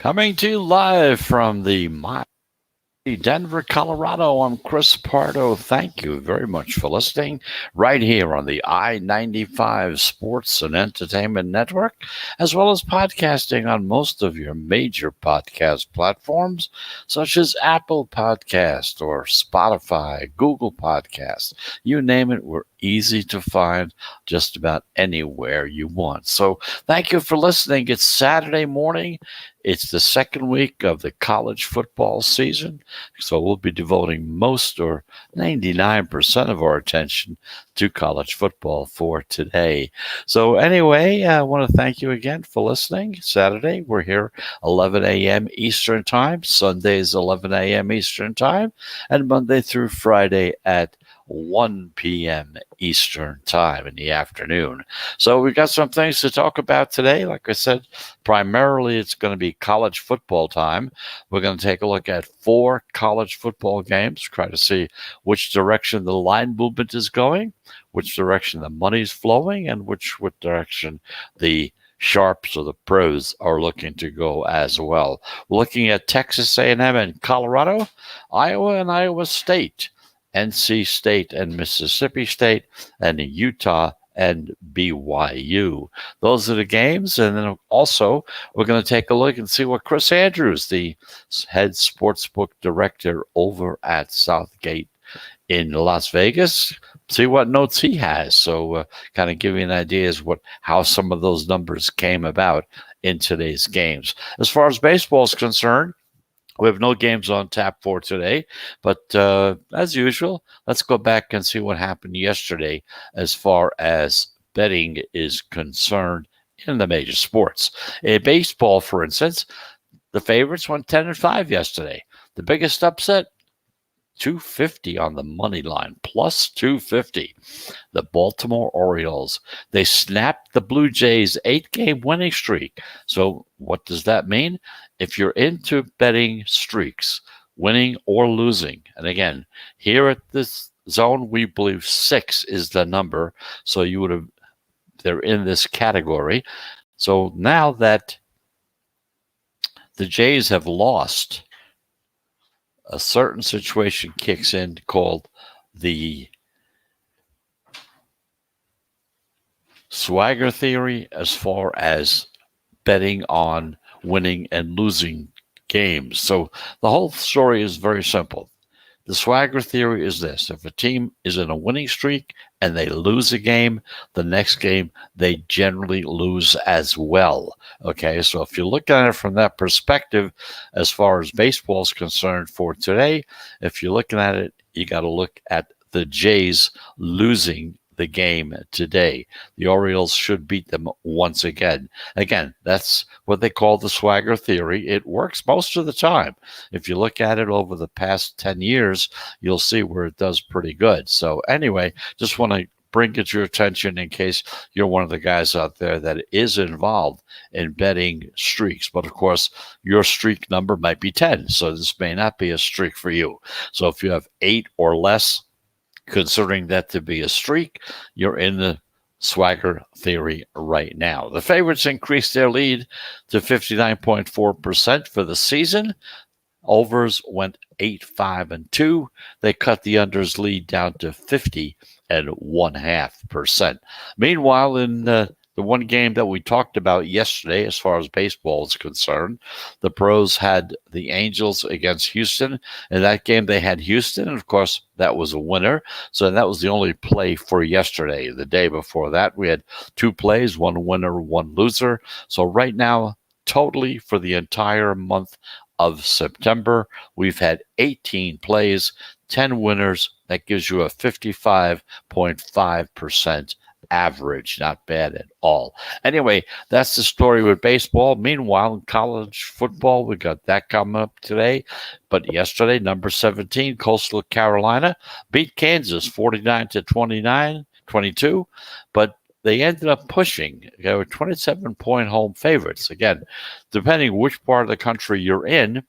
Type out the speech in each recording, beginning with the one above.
Coming to you live from the Denver, Colorado. I'm Chris Pardo. Thank you very much for listening right here on the I-95 Sports and Entertainment Network, as well as podcasting on most of your major podcast platforms, such as Apple Podcast or Spotify, Google Podcast. You name it, we're easy to find just about anywhere you want. So thank you for listening. It's Saturday morning. It's the second week of the college football season, so we'll be devoting most or 99% of our attention to college football for today. So anyway, I want to thank you again for listening. Saturday, we're here 11 a.m. Eastern Time, Sundays 11 a.m. Eastern Time, and Monday through Friday at 1 p.m. Eastern Time in the afternoon. So we've got some things to talk about today. Like I said, primarily it's going to be college football time. We're going to take a look at 4 college football games, try to see which direction the line movement is going, which direction the money's flowing, and which direction the sharps or the pros are looking to go as well. We're looking at Texas A&M and Colorado, Iowa and Iowa State, NC State and Mississippi State, and Utah and BYU. Those are the games. And then also, we're going to take a look and see what Chris Andrews, the head sportsbook director over at Southgate in Las Vegas, see what notes he has. So kind of give you an idea as how some of those numbers came about in today's games. As far as baseball is concerned, we have no games on tap for today, but as usual, let's go back and see what happened yesterday as far as betting is concerned in the major sports. In baseball, for instance, the favorites went 10-5 yesterday. The biggest upset, 250 on the money line, plus 250. The Baltimore Orioles, they snapped the Blue Jays' 8-game winning streak. So what does that mean? If you're into betting streaks, winning or losing, and again, here at this zone, we believe 6 is the number. So they're in this category. So now that the Jays have lost, a certain situation kicks in called the swagger theory as far as betting on winning and losing games. So the whole story is very simple. The swagger theory is this: if a team is in a winning streak and they lose a game, the next game they generally lose as well. Okay, so if you look at it from that perspective, as far as baseball is concerned for today, if you're looking at it, you got to look at the Jays losing the game today. The Orioles should beat them once again. Again, that's what they call the swagger theory. It works most of the time. If you look at it over the past 10 years, you'll see where it does pretty good. So anyway, just want to bring it to your attention in case you're one of the guys out there that is involved in betting streaks. But of course, your streak number might be 10, so this may not be a streak for you. So if you have 8 or less, considering that to be a streak, you're in the swagger theory right now. The favorites increased their lead to 59.4% for the season. Overs went 8-5-2. They cut the unders lead down to 50.5%. Meanwhile, in the one game that we talked about yesterday, as far as baseball is concerned, the pros had the Angels against Houston. In that game, they had Houston, and of course, that was a winner. So that was the only play for yesterday. The day before that, we had 2 plays, 1 winner, 1 loser. So right now, totally for the entire month of September, we've had 18 plays, 10 winners. That gives you a 55.5% average. Not bad at all. Anyway, that's the story with baseball. Meanwhile, in college football, we got that coming up today. But yesterday, number 17, Coastal Carolina beat Kansas 49-22. But they ended up pushing. They were 27-point home favorites. Again, depending which part of the country you're in,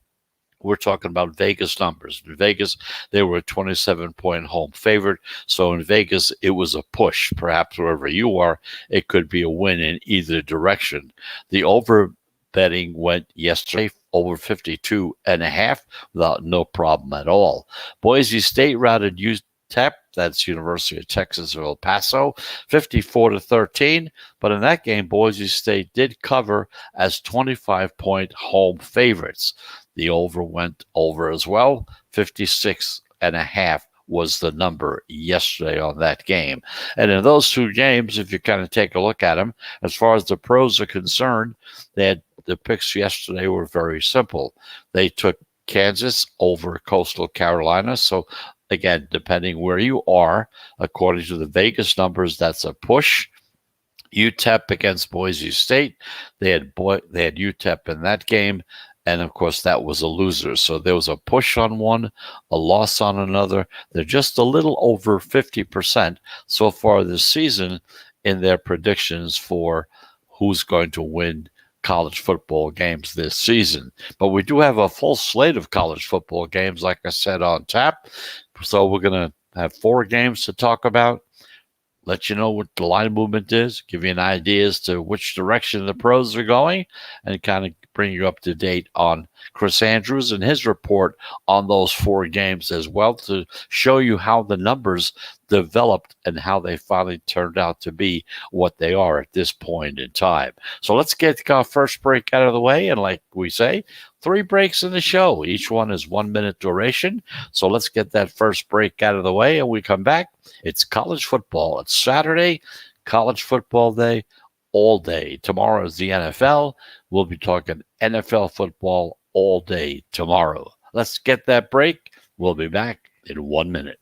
we're talking about Vegas numbers. In Vegas, they were a 27-point home favorite. So in Vegas, it was a push. Perhaps wherever you are, it could be a win in either direction. The over betting went yesterday over 52.5 without no problem at all. Boise State routed UTEP, that's University of Texas at El Paso, 54-13. But in that game, Boise State did cover as 25-point home favorites. The over went over as well, 56.5 was the number yesterday on that game. And in those two games, if you kind of take a look at them, as far as the pros are concerned, the picks yesterday were very simple. They took Kansas over Coastal Carolina. So again, depending where you are, according to the Vegas numbers, that's a push. UTEP against Boise State. They had UTEP in that game. And of course, that was a loser. So there was a push on one, a loss on another. They're just a little over 50% so far this season in their predictions for who's going to win college football games this season. But we do have a full slate of college football games, like I said, on tap. So we're going to have 4 games to talk about. Let you know what the line movement is, give you an idea as to which direction the pros are going, and kind of bring you up to date on Chris Andrews and his report on those 4 games as well, to show you how the numbers developed and how they finally turned out to be what they are at this point in time. So let's get our first break out of the way. And like we say, 3 breaks in the show. Each one is 1 minute duration. So let's get that first break out of the way. And we come back. It's college football. It's Saturday, college football day, all day. Tomorrow is the NFL. We'll be talking NFL football all day tomorrow. Let's get that break. We'll be back in 1 minute.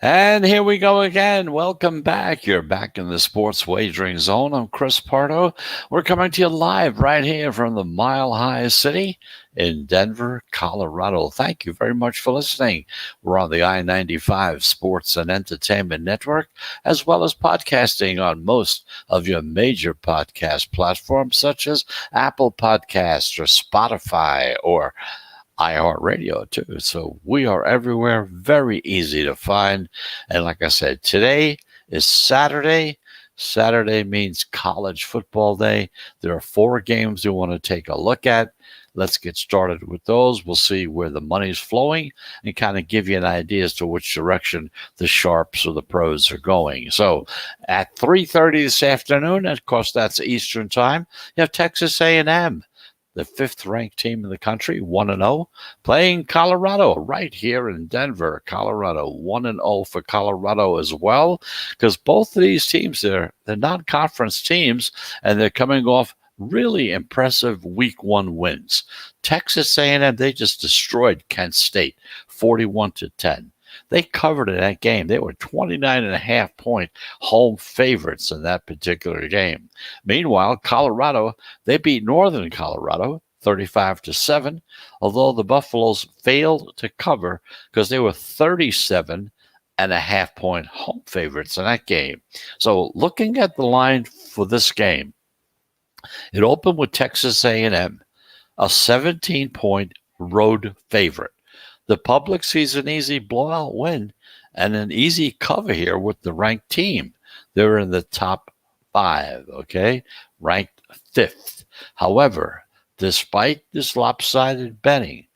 And here we go again. Welcome back. You're back in the Sports Wagering Zone. I'm Chris Pardo. We're coming to you live right here from the Mile High City in Denver, Colorado. Thank you very much for listening. We're on the I-95 Sports and Entertainment Network, as well as podcasting on most of your major podcast platforms, such as Apple Podcasts or Spotify or iHeartRadio too. So we are everywhere, very easy to find. And like I said, today is Saturday. Saturday means college football day. There are 4 games we want to take a look at. Let's get started with those. We'll see where the money's flowing and kind of give you an idea as to which direction the sharps or the pros are going. So at 3:30 this afternoon, and of course that's Eastern time, you have Texas A&M, the 5th-ranked team in the country, 1-0, playing Colorado right here in Denver, Colorado. 1-0 for Colorado as well, because both of these teams, they're non-conference teams, and they're coming off really impressive Week 1 wins. Texas A&M, they just destroyed Kent State, 41-10. They covered in that game. They were 29.5-point home favorites in that particular game. Meanwhile, Colorado, they beat Northern Colorado 35-7, although the Buffaloes failed to cover because they were 37.5-point home favorites in that game. So looking at the line for this game, it opened with Texas A&M, a 17-point road favorite. The public sees an easy blowout win and an easy cover here with the ranked team. They're in the top 5, okay? Ranked 5th. However, despite this lopsided betting,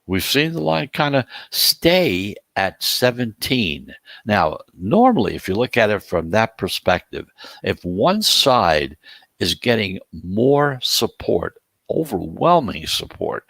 we've seen the line kind of stay at 17. Now, normally, if you look at it from that perspective, if one side is getting more support, overwhelming support,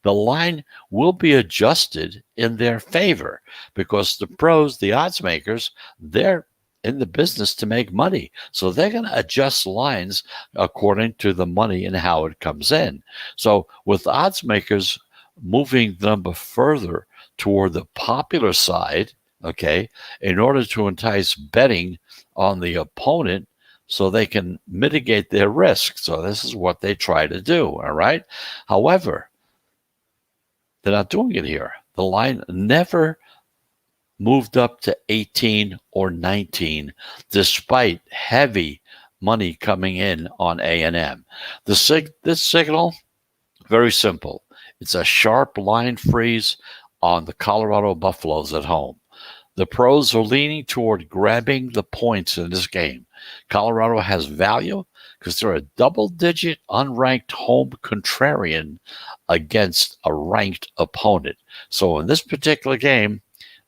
the line will be adjusted in their favor because the pros, the odds makers, they're in the business to make money. So they're going to adjust lines according to the money and how it comes in. So with odds makers moving the number further toward the popular side, okay, in order to entice betting on the opponent so they can mitigate their risk. So this is what they try to do, all right? However, they're not doing it here. The line never moved up to 18 or 19 despite heavy money coming in on A&M. This signal, very simple. It's a sharp line freeze on the Colorado Buffaloes at home. The pros are leaning toward grabbing the points in this game. Colorado has value because they're a double-digit unranked home contrarian against a ranked opponent. So in this particular game,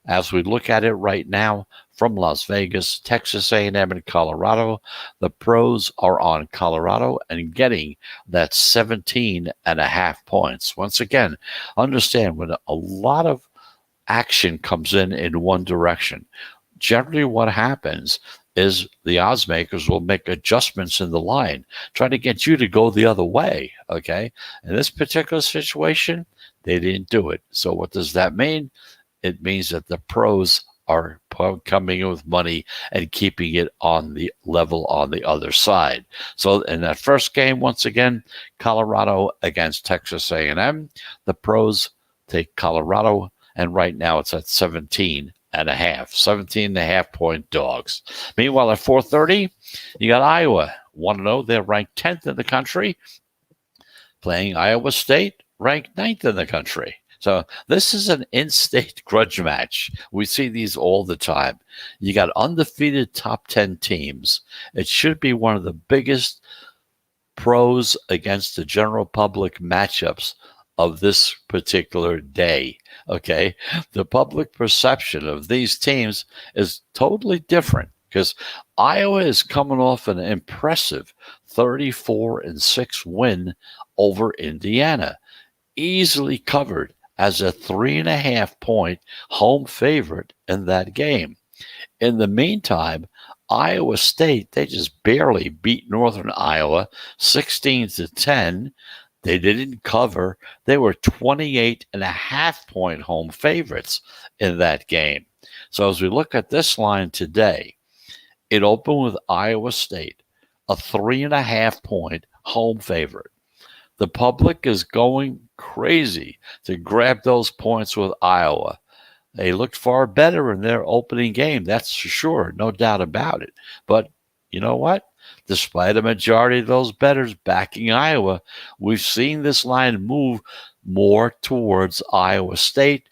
as we look at it right now from Las Vegas, Texas A&M, and Colorado, the pros are on Colorado and getting that 17.5 points. Once again, understand when a lot of action comes in one direction, generally what happens is the odds makers will make adjustments in the line, trying to get you to go the other way, okay? In this particular situation, they didn't do it. So what does that mean? It means that the pros are coming in with money and keeping it on the level on the other side. So in that first game, once again, Colorado against Texas A&M, the pros take Colorado, and right now it's at 17.5 point dogs. Meanwhile, at 4:30, you got Iowa. Want to know they're ranked 10th in the country, playing Iowa State, ranked 9th in the country. So this is an in-state grudge match. We see these all the time. You got undefeated top 10 teams. It should be one of the biggest pros against the general public matchups of this particular day. Okay, the public perception of these teams is totally different because Iowa is coming off an impressive 34-6 win over Indiana, easily covered as a 3.5 point home favorite in that game. In the meantime, Iowa State, they just barely beat Northern Iowa 16-10. They didn't cover. They were 28.5 point home favorites in that game. So as we look at this line today, it opened with Iowa State, a 3.5 point home favorite. The public is going crazy to grab those points with Iowa. They looked far better in their opening game, that's for sure, no doubt about it. But you know what? Despite a majority of those bettors backing Iowa, we've seen this line move more towards Iowa State,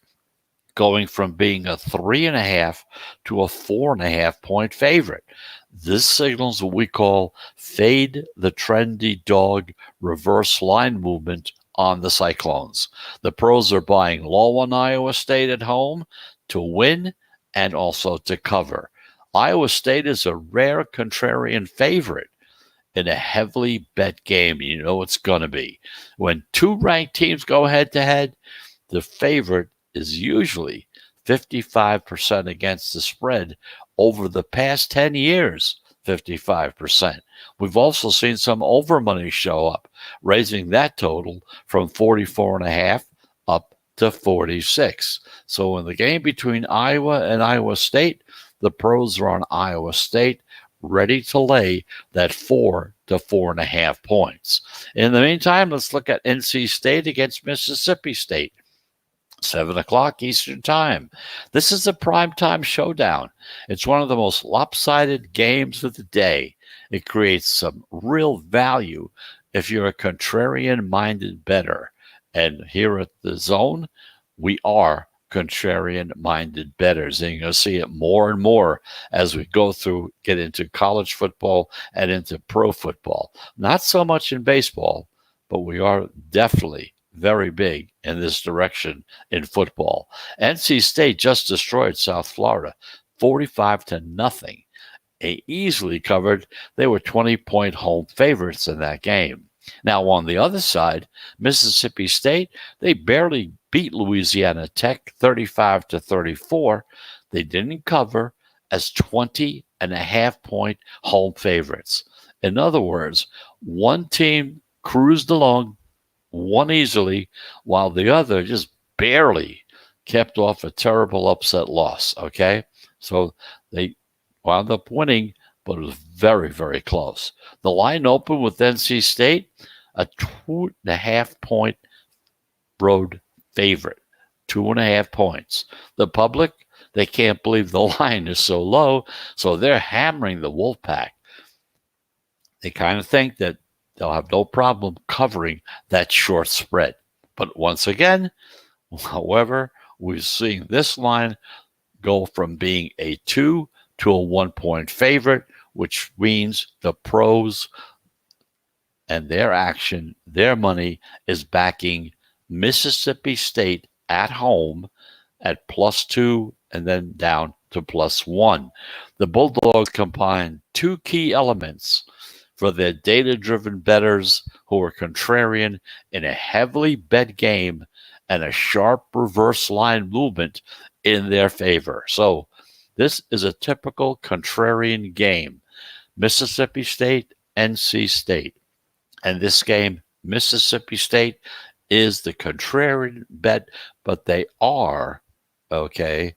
going from being a 3.5 to a 4.5 point favorite. This signals what we call fade the trendy dog reverse line movement on the Cyclones. The pros are buying low on Iowa State at home to win and also to cover. Iowa State is a rare contrarian favorite in a heavily bet game. You know it's going to be. When two ranked teams go head-to-head, the favorite is usually 55% against the spread over the past 10 years, 55%. We've also seen some over money show up, raising that total from 44.5 up to 46. So in the game between Iowa and Iowa State, the pros are on Iowa State, ready to lay that 4 to 4.5 points. In the meantime, let's look at NC State against Mississippi State. 7 o'clock Eastern Time. This is a primetime showdown. It's one of the most lopsided games of the day. It creates some real value if you're a contrarian-minded bettor. And here at the Zone, we are contrarian-minded bettors. And you're going to see it more and more as we go through, get into college football and into pro football. Not so much in baseball, but we are definitely very big in this direction in football. NC State just destroyed South Florida 45 to nothing. They easily covered. They were 20-point home favorites in that game. Now, on the other side, Mississippi State, they barely beat Louisiana Tech 35 to 34. They didn't cover as 20.5-point home favorites. In other words, one team cruised along, won easily, while the other just barely kept off a terrible upset loss. Okay. So they wound up winning, but it was very, very close. The line opened with NC State, a 2.5-point road favorite. 2.5 points. The public, they can't believe the line is so low, so they're hammering the Wolfpack. They kind of think that they'll have no problem covering that short spread. But once again, however, we're seeing this line go from being a 2 to a 1-point favorite, which means the pros and their action, their money is backing Mississippi State at home at +2 and then down to +1. The Bulldogs combine two key elements for their data-driven bettors who are contrarian in a heavily bet game and a sharp reverse line movement in their favor. So this is a typical contrarian game. Mississippi State, NC State. And this game, Mississippi State is the contrarian bet, but they are, 1-point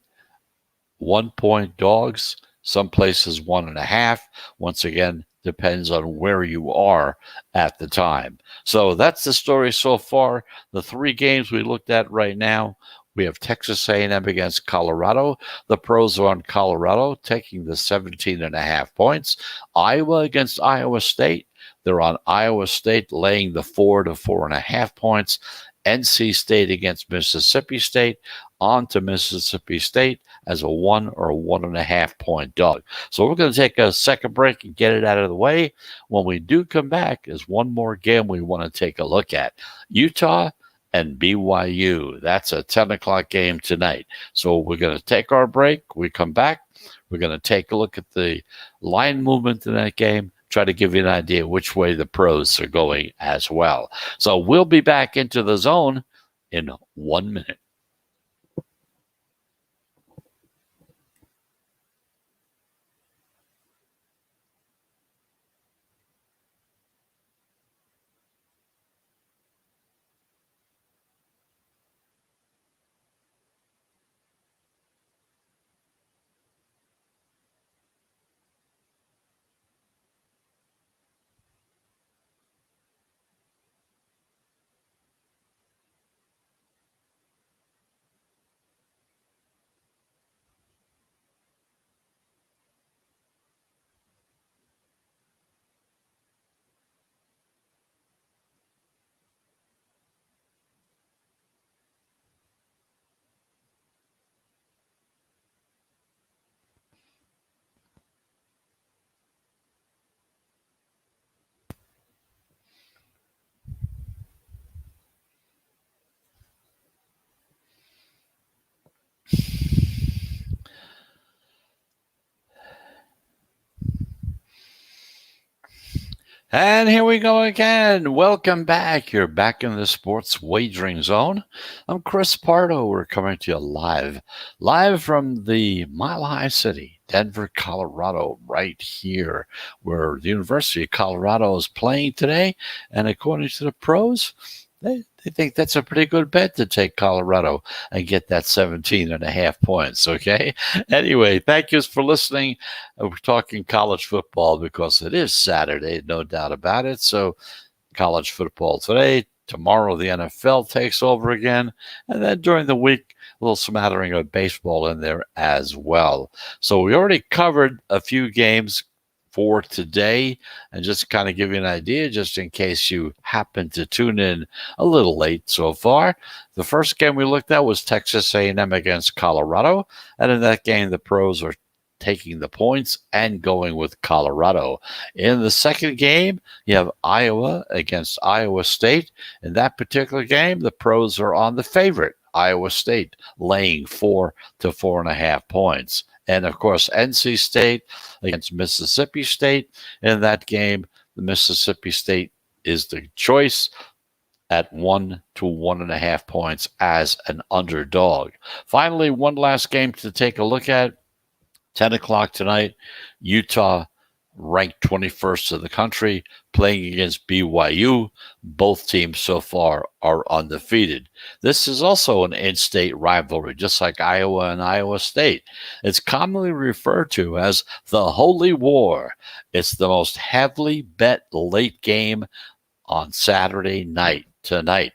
dogs. Some places 1.5. Once again, depends on where you are at the time. So that's the story so far. The three games we looked at right now, we have Texas A&M against Colorado. The pros are on Colorado, taking the 17.5 points. Iowa against Iowa State. They're on Iowa State, laying the 4 to 4.5 points. NC State against Mississippi State, on to Mississippi State as a 1 or a 1.5 point dog. So we're going to take a second break and get it out of the way. When we do come back, there's one more game we want to take a look at. Utah and BYU. That's a 10 o'clock game tonight. So we're going to take our break. We come back. We're going to take a look at the line movement in that game, try to give you an idea which way the pros are going as well. So we'll be back into the zone in 1 minute. And here we go again. Welcome back. You're back in the sports wagering zone. I'm Chris Pardo. We're coming to you live from the Mile High City, Denver, Colorado, right here, where the University of Colorado is playing today. And according to the pros, they think that's a pretty good bet to take Colorado and get that 17.5 points, okay? Anyway, thank you for listening. We're talking college football because it is Saturday, no doubt about it. So college football today. Tomorrow, the NFL takes over again. And then during the week, a little smattering of baseball in there as well. So we already covered a few games for today, and just kind of give you an idea, just in case you happen to tune in a little late so far. The first game we looked at was Texas A&M against Colorado, and in that game, the pros are taking the points and going with Colorado. In the second game, you have Iowa against Iowa State. In that particular game, the pros are on the favorite, Iowa State, laying 4 to 4.5 points. And of course, NC State against Mississippi State. In that game, the Mississippi State is the choice at 1 to 1.5 points as an underdog. Finally, one last game to take a look at. 10 o'clock tonight, Utah, ranked 21st in the country, playing against BYU. Both teams so far are undefeated. This is also an in-state rivalry, just like Iowa and Iowa State. It's commonly referred to as the Holy War. It's the most heavily bet late game on Saturday night tonight.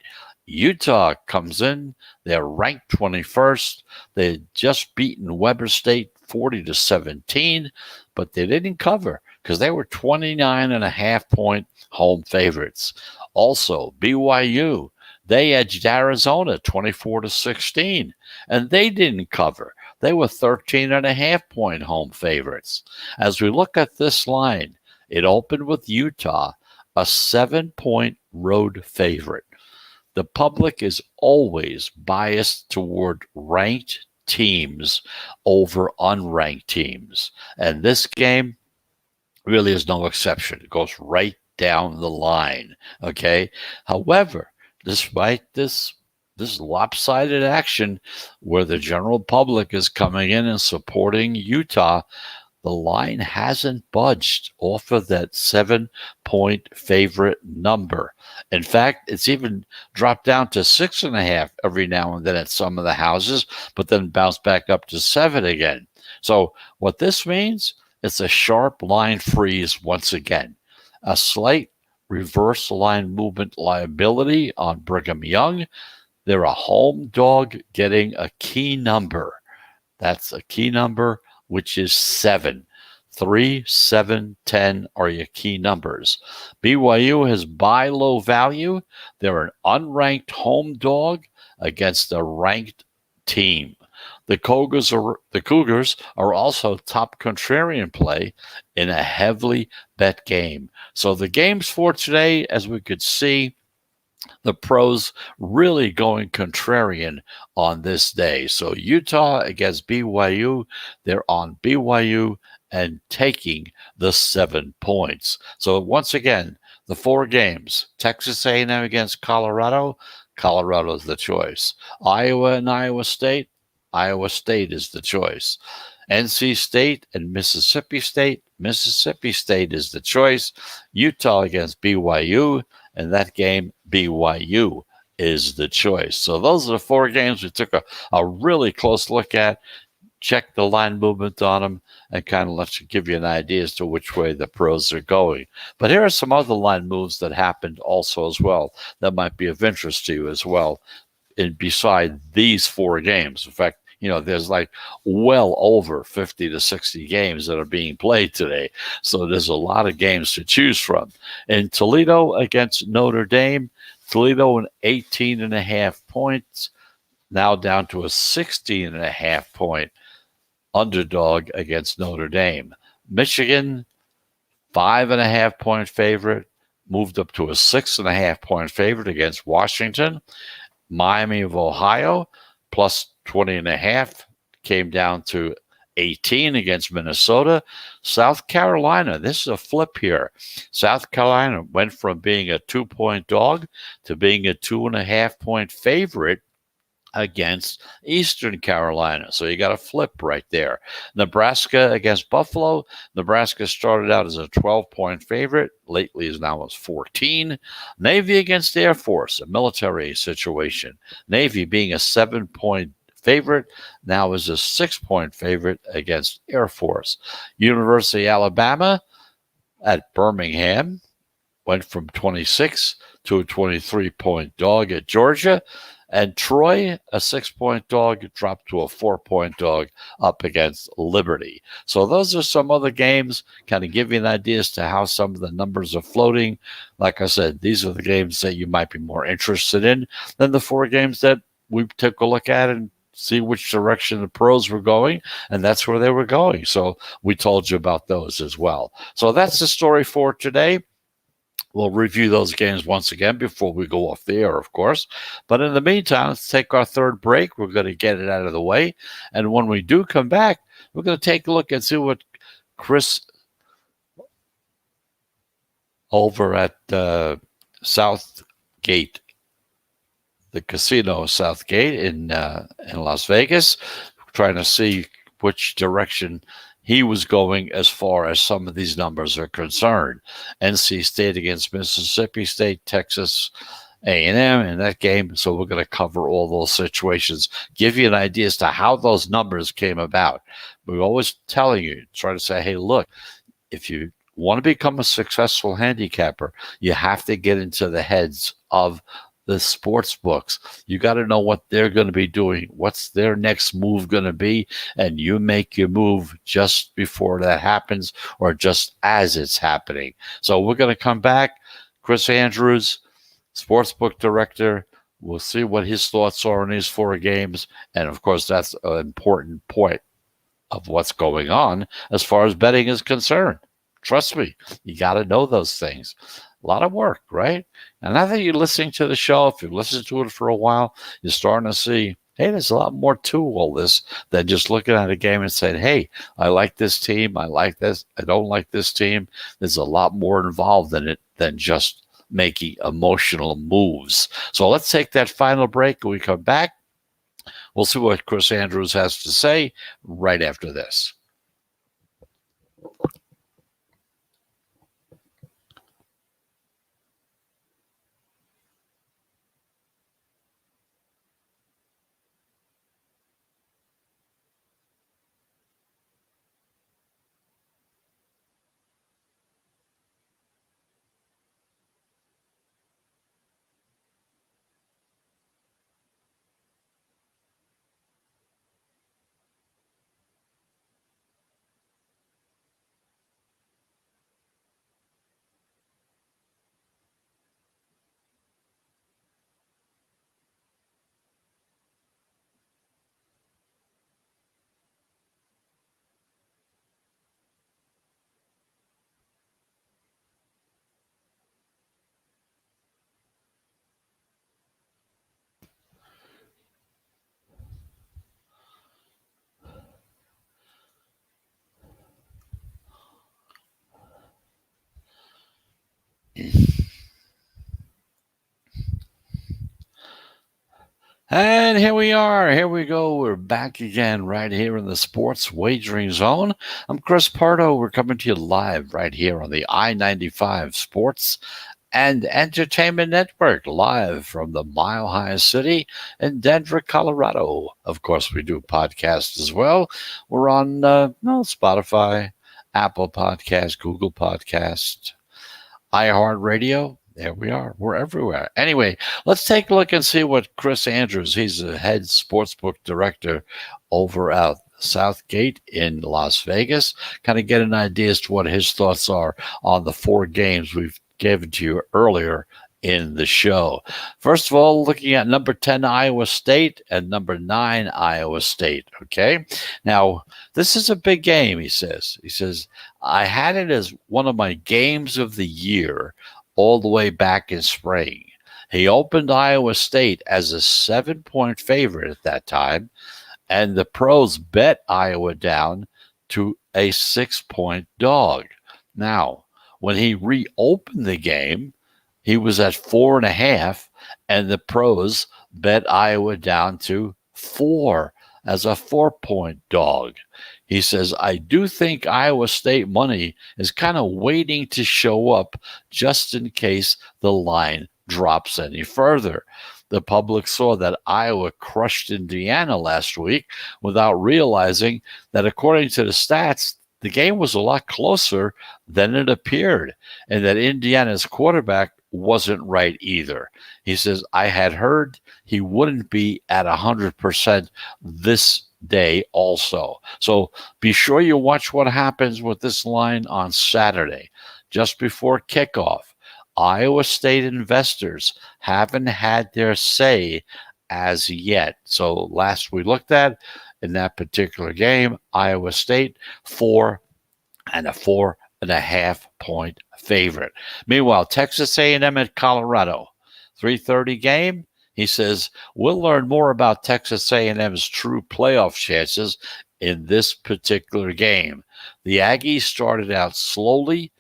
Utah comes in. They're ranked 21st. They just beaten Weber State 40 to 17, but they didn't cover because they were 29.5 point home favorites. Also, BYU, they edged Arizona 24 to 16, and they didn't cover. They were 13.5 point home favorites. As we look at this line, it opened with Utah, a 7-point road favorite. The public is always biased toward ranked teams over unranked teams. And this game really is no exception. It goes right down the line. Okay. However, despite this lopsided action where the general public is coming in and supporting Utah, the line hasn't budged off of that 7-point favorite number. In fact, it's even dropped down to 6.5 every now and then at some of the houses, but then bounced back up to 7 again. So what this means, it's a sharp line freeze once again. A slight reverse line movement liability on Brigham Young. They're a home dog getting a key number. That's a key number, which is 7. 3, 7, 10 are your key numbers. BYU has buy low value. They're an unranked home dog against a ranked team. The Cougars are also top contrarian play in a heavily bet game. So the games for today, as we could see, the pros really going contrarian on this day. So Utah against BYU, they're on BYU and taking the 7 points. So once again, the 4 games, Texas A&M against Colorado, Colorado's the choice. Iowa and Iowa State is the choice. NC State and Mississippi State is the choice. Utah against BYU, and that game, BYU is the choice. So those are the 4 games we took a really close look at, check the line movement on them, and kind of give you an idea as to which way the pros are going. But here are some other line moves that happened also as well that might be of interest to you as well, and beside these 4 games. In fact, there's like well over 50 to 60 games that are being played today. So there's a lot of games to choose from. In Toledo against Notre Dame, Toledo an 18.5 points, now down to a 16.5 point underdog against Notre Dame. Michigan, 5.5 point favorite, moved up to a 6.5 point favorite against Washington. Miami of Ohio, plus 20.5, came down to 18 against Minnesota. South Carolina, this is a flip here. South Carolina went from being a 2-point dog to being a 2.5 point favorite against Eastern Carolina. So you got a flip right there. Nebraska against Buffalo. Nebraska started out as a 12-point favorite. Lately is now as 14. Navy against Air Force, a military situation. Navy being a 7-point favorite, now is a 6-point favorite against Air Force. University of Alabama at Birmingham went from 26 to a 23-point dog at Georgia. And Troy, a 6-point dog, dropped to a 4-point dog up against Liberty. So those are some other games, kind of give you an idea as to how some of the numbers are floating. Like I said, these are the games that you might be more interested in than the 4 games that we took a look at and see which direction the pros were going, and that's where they were going. So we told you about those as well. So that's the story for today. We'll review those games once again before we go off the air, of course. But in the meantime, let's take our third break. We're going to get it out of the way. And when we do come back, we're going to take a look and see what Chris over at Southgate, the casino Southgate in Las Vegas, trying to see which direction he was going as far as some of these numbers are concerned. NC State against Mississippi State, Texas A&M in that game. So we're going to cover all those situations, give you an idea as to how those numbers came about. We're always telling you, try to say, hey, look, if you want to become a successful handicapper, you have to get into the heads of the sports books. You got to know what they're going to be doing. What's their next move going to be? And you make your move just before that happens or just as it's happening. So we're going to come back. Chris Andrews, sportsbook director. We'll see what his thoughts are on these 4 games. And of course, that's an important point of what's going on as far as betting is concerned. Trust me, you got to know those things. A lot of work, right? And now that you're listening to the show, if you've listened to it for a while, you're starting to see, hey, there's a lot more to all this than just looking at a game and saying, hey, I like this team, I like this, I don't like this team. There's a lot more involved in it than just making emotional moves. So let's take that final break. When we come back, we'll see what Chris Andrews has to say right after this. And here we are. Here we go. We're back again right here in the Sports Wagering Zone. I'm Chris Pardo. We're coming to you live right here on the I-95 Sports and Entertainment Network, live from the Mile High City in Denver, Colorado. Of course, we do podcasts as well. We're on Spotify, Apple Podcasts, Google Podcasts, iHeartRadio. There we are. We're everywhere. Anyway, let's take a look and see what Chris Andrews, he's the head sportsbook director over at Southgate in Las Vegas, kind of get an idea as to what his thoughts are on the 4 games we've given to you earlier in the show. First of all, looking at number 10 Iowa State and number 9 Iowa State. Okay. Now, this is a big game, he says. He says, I had it as one of my games of the year all the way back in spring. He opened Iowa State as a 7-point favorite at that time, and the pros bet Iowa down to a 6-point dog. Now, when he reopened the game, he was at 4.5, and the pros bet Iowa down to 4 as a 4-point dog. He says, I do think Iowa State money is kind of waiting to show up just in case the line drops any further. The public saw that Iowa crushed Indiana last week without realizing that, according to the stats, the game was a lot closer than it appeared, and that Indiana's quarterback wasn't right either. He says, I had heard he wouldn't be at 100% this day also. So be sure you watch what happens with this line on Saturday, just before kickoff. Iowa State investors haven't had their say as yet. So last we looked at in that particular game, Iowa State 4.5 point favorite. Meanwhile, Texas A&M at Colorado, 3:30 game. He says we'll learn more about Texas A&M's true playoff chances in this particular game. The Aggies started out slowly.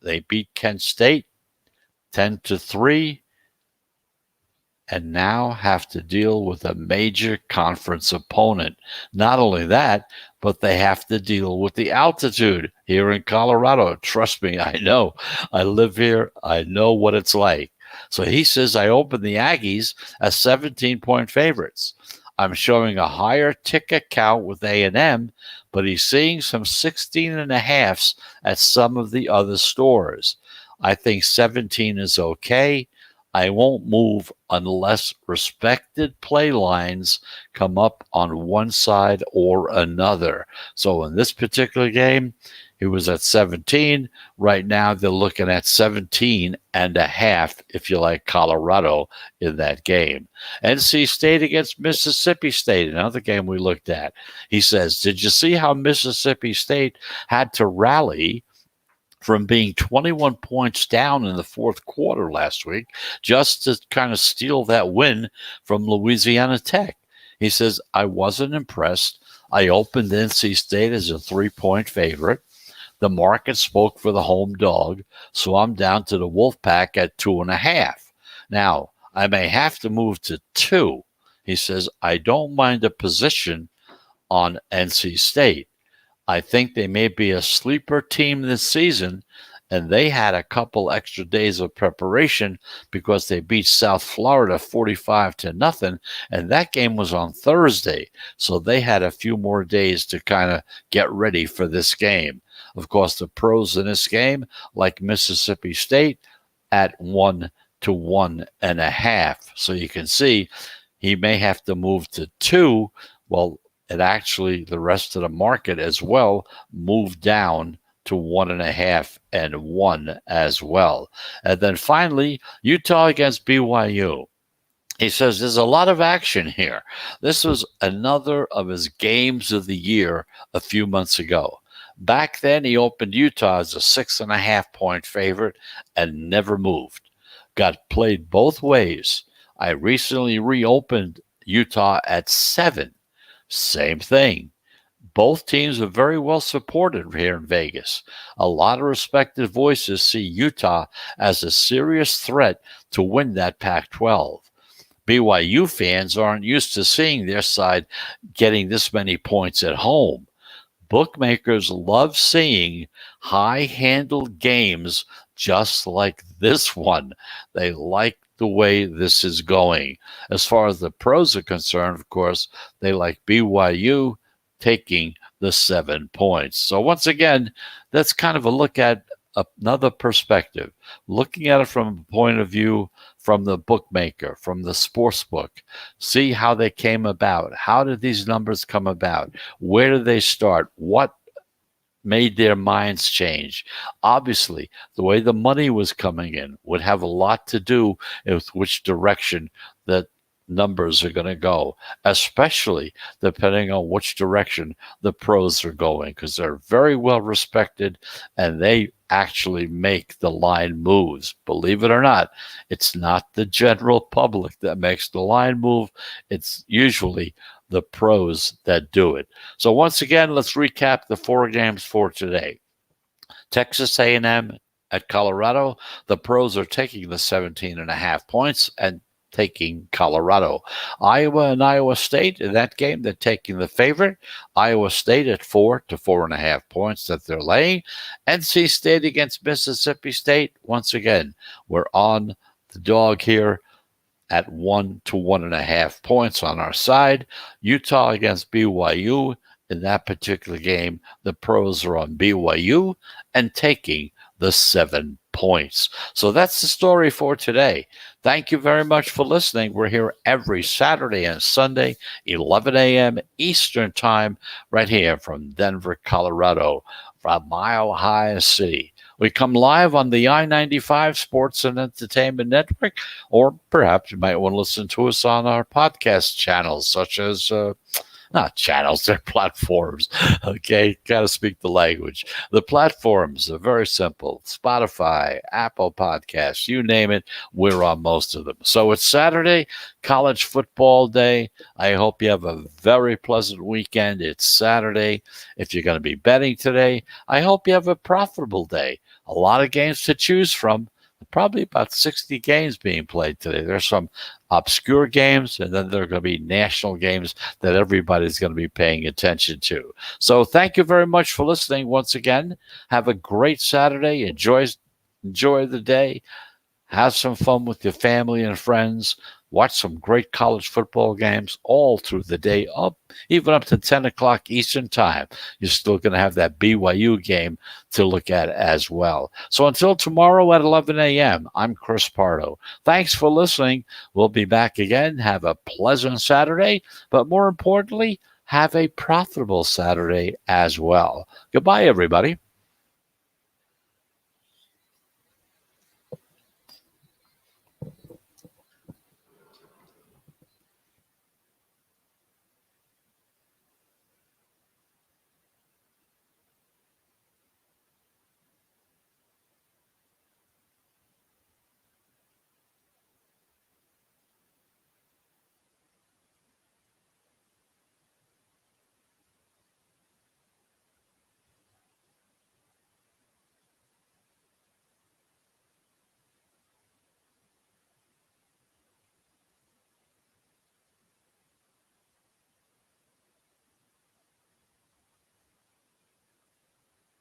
They beat Kent State 10-3 and now have to deal with a major conference opponent. Not only that, but they have to deal with the altitude here in Colorado. Trust me, I know. I live here. I know what it's like. So he says, I opened the Aggies as 17-point favorites. I'm showing a higher ticket count with A&M, but he's seeing some 16.5s at some of the other stores. I think 17 is okay. I won't move unless respected play lines come up on one side or another. So in this particular game, he was at 17. Right now, they're looking at 17.5 if you like Colorado in that game. NC State against Mississippi State, another game we looked at. He says, did you see how Mississippi State had to rally from being 21 points down in the fourth quarter last week just to kind of steal that win from Louisiana Tech? He says, I wasn't impressed. I opened NC State as a 3-point favorite. The market spoke for the home dog, so I'm down to the Wolfpack at 2.5. Now, I may have to move to 2. He says, I don't mind a position on NC State. I think they may be a sleeper team this season, and they had a couple extra days of preparation because they beat South Florida 45-0, and that game was on Thursday, so they had a few more days to kind of get ready for this game. Of course, the pros in this game, like Mississippi State, at 1 to 1.5. So you can see he may have to move to 2. Well, and actually the rest of the market as well moved down to 1.5 and 1 as well. And then finally, Utah against BYU. He says there's a lot of action here. This was another of his games of the year a few months ago. Back then, he opened Utah as a 6.5-point favorite and never moved. Got played both ways. I recently reopened Utah at 7. Same thing. Both teams are very well supported here in Vegas. A lot of respected voices see Utah as a serious threat to win that Pac-12. BYU fans aren't used to seeing their side getting this many points at home. Bookmakers love seeing high-handled games just like this one. They like the way this is going. As far as the pros are concerned, of course, they like BYU taking the 7 points. So once again, that's kind of a look at another perspective, looking at it from a point of view from the bookmaker, from the sports book. See how they came about. How did these numbers come about? Where did they start? What made their minds change? Obviously, the way the money was coming in would have a lot to do with which direction the numbers are going to go, especially depending on which direction the pros are going, because they're very well respected and they actually make the line moves. Believe it or not, it's not the general public that makes the line move. It's usually the pros that do it. So once again, let's recap the 4 games for today. Texas A&M at Colorado. The pros are taking the 17.5 points and taking Colorado. Iowa and Iowa State in that game, they're taking the favorite. Iowa State at 4 to 4.5 points that they're laying. NC State against Mississippi State. Once again, we're on the dog here at 1 to 1.5 points on our side. Utah against BYU. In that particular game, the pros are on BYU and taking the 7 points. So that's the story for today. Thank you very much for listening. We're here every Saturday and Sunday, 11 a.m. Eastern Time, right here from Denver, Colorado, from Mile High City. We come live on the I-95 Sports and Entertainment Network, or perhaps you might want to listen to us on our podcast channels, such as not channels, they're platforms. Okay, got to speak the language. The platforms are very simple: Spotify, Apple Podcasts, you name it, we're on most of them. So it's Saturday, college football day. I hope you have a very pleasant weekend. It's Saturday. If you're going to be betting today, I hope you have a profitable day. A lot of games to choose from. Probably about 60 games being played today. There's some obscure games, and then there are going to be national games that everybody's going to be paying attention to. So thank you very much for listening once again. Have a great Saturday. Enjoy the day. Have some fun with your family and friends. Watch some great college football games all through the day, even up to 10 o'clock Eastern Time. You're still going to have that BYU game to look at as well. So until tomorrow at 11 a.m., I'm Chris Pardo. Thanks for listening. We'll be back again. Have a pleasant Saturday, but more importantly, have a profitable Saturday as well. Goodbye, everybody.